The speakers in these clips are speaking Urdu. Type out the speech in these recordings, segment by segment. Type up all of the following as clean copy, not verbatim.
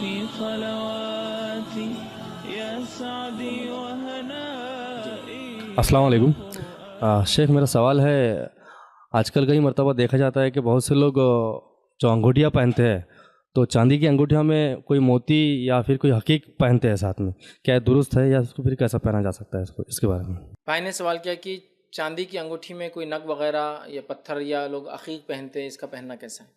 في صلواتي يا سعدي وهنائي. السلام علیکم. شیخ میرا سوال ہے، آج کل کئی مرتبہ دیکھا جاتا ہے کہ بہت سے لوگ جو انگوٹھیاں پہنتے ہیں تو چاندی کی انگوٹھیوں میں کوئی موتی یا پھر کوئی حقیق پہنتے ہیں ساتھ میں، کیا یہ درست ہے یا اس کو پھر کیسا پہنا جا سکتا ہے؟ اس کے بارے میں بھائی نے سوال کیا کہ چاندی کی انگوٹھی میں کوئی نگ وغیرہ یا پتھر یا لوگ عقیق پہنتے ہیں، اس کا پہننا کیسا ہے؟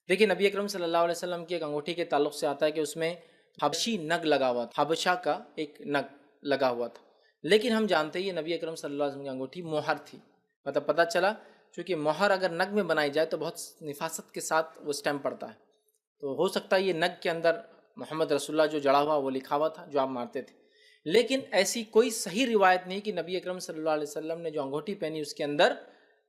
دیکھیے نبی اکرم صلی اللہ علیہ وسلم کی ایک انگوٹھی کے تعلق سے آتا ہے کہ اس میں حبشی نگ لگا ہوا تھا، حبشہ کا ایک نگ لگا ہوا تھا، لیکن ہم جانتے ہیں یہ نبی اکرم صلی اللہ علیہ وسلم کی انگوٹھی مہر تھی. مطلب پتہ چلا چونکہ مہر اگر نگ میں بنائی جائے تو بہت نفاست کے ساتھ وہ اسٹیمپ پڑتا ہے، تو ہو سکتا ہے یہ نگ کے اندر محمد رسول اللہ جو جڑا ہوا وہ لکھا ہوا تھا جو آپ مارتے تھے. لیکن ایسی کوئی صحیح روایت نہیں کہ نبی اکرم صلی اللہ علیہ وسلم نے جو انگوٹھی پہنی اس کے اندر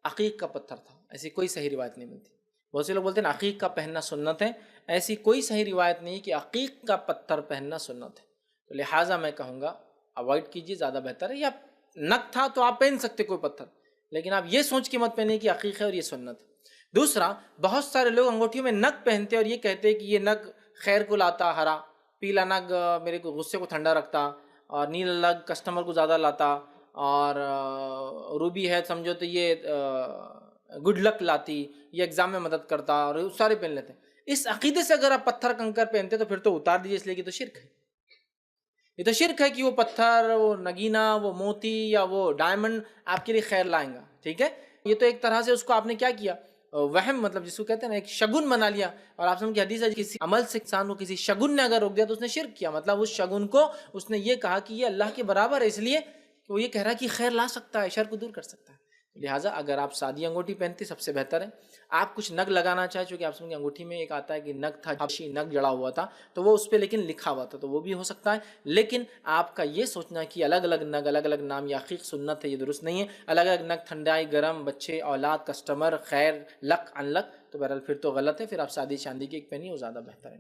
عقیق کا پتھر تھا، ایسی کوئی صحیح روایت نہیں ملتی. بہت سے لوگ بولتے ہیں عقیق کا پہننا سنت ہے، ایسی کوئی صحیح روایت نہیں کہ عقیق کا پتھر پہننا سنت ہے. تو لہٰذا میں کہوں گا اوائڈ کیجیے، زیادہ بہتر ہے. یا نگ تھا تو آپ پہن سکتے کوئی پتھر، لیکن آپ یہ سوچ کے مت پہنے کہ عقیق ہے اور یہ سنت ہے. دوسرا، بہت سارے لوگ انگوٹھیوں میں نگ پہنتے اور یہ کہتے ہیں کہ یہ نگ خیر کو لاتا، ہرا پیلا نگ میرے کو غصے کو ٹھنڈا رکھتا، اور نیلا نگ کسٹمر کو زیادہ لاتا، اور روبی ہے سمجھو تو یہ گڈ لک لاتی، یہ ایگزام میں مدد کرتا، اور سارے پہن لیتے ہیں. اس عقیدے سے اگر آپ پتھر کنکر پہنتے تو پھر تو اتار دیجیے، اس لیے کہ تو شرک ہے. یہ تو شرک ہے کہ وہ پتھر، وہ نگینہ، وہ موتی یا وہ ڈائمنڈ آپ کے لیے خیر لائیں گا. ٹھیک ہے، یہ تو ایک طرح سے اس کو آپ نے کیا کیا، وہم، مطلب جس کو کہتے ہیں نا ایک شگن بنا لیا. اور آپ سمجھ کی حدیث ہے کسی عمل سے انسان کو کسی شگن نے اگر روک دیا تو اس نے شرک کیا. مطلب اس شگن کو اس نے یہ کہا کہ یہ اللہ کے برابر ہے، اس لیے کہ وہ یہ کہہ رہا ہے کہ خیر لا سکتا ہے، شر کو دور کر سکتا ہے. لہٰذا اگر آپ سادی انگوٹھی پہنتے سب سے بہتر ہے. آپ کچھ نگ لگانا چاہیں، چونکہ آپ سمجھیں انگوٹھی میں ایک آتا ہے کہ نگ تھا، حبشی نگ جڑا ہوا تھا، تو وہ اس پہ لیکن لکھا ہوا تھا، تو وہ بھی ہو سکتا ہے. لیکن آپ کا یہ سوچنا کہ الگ الگ نگ، الگ الگ نام یا عقیق سنت ہے، یہ درست نہیں ہے. الگ الگ نگ ٹھنڈائی، گرم، بچے، اولاد، کسٹمر، خیر، لک ان لک، تو بہرحال پھر تو غلط ہے. پھر آپ سادی چاندی کی ایک پہنی وہ زیادہ بہتر ہے.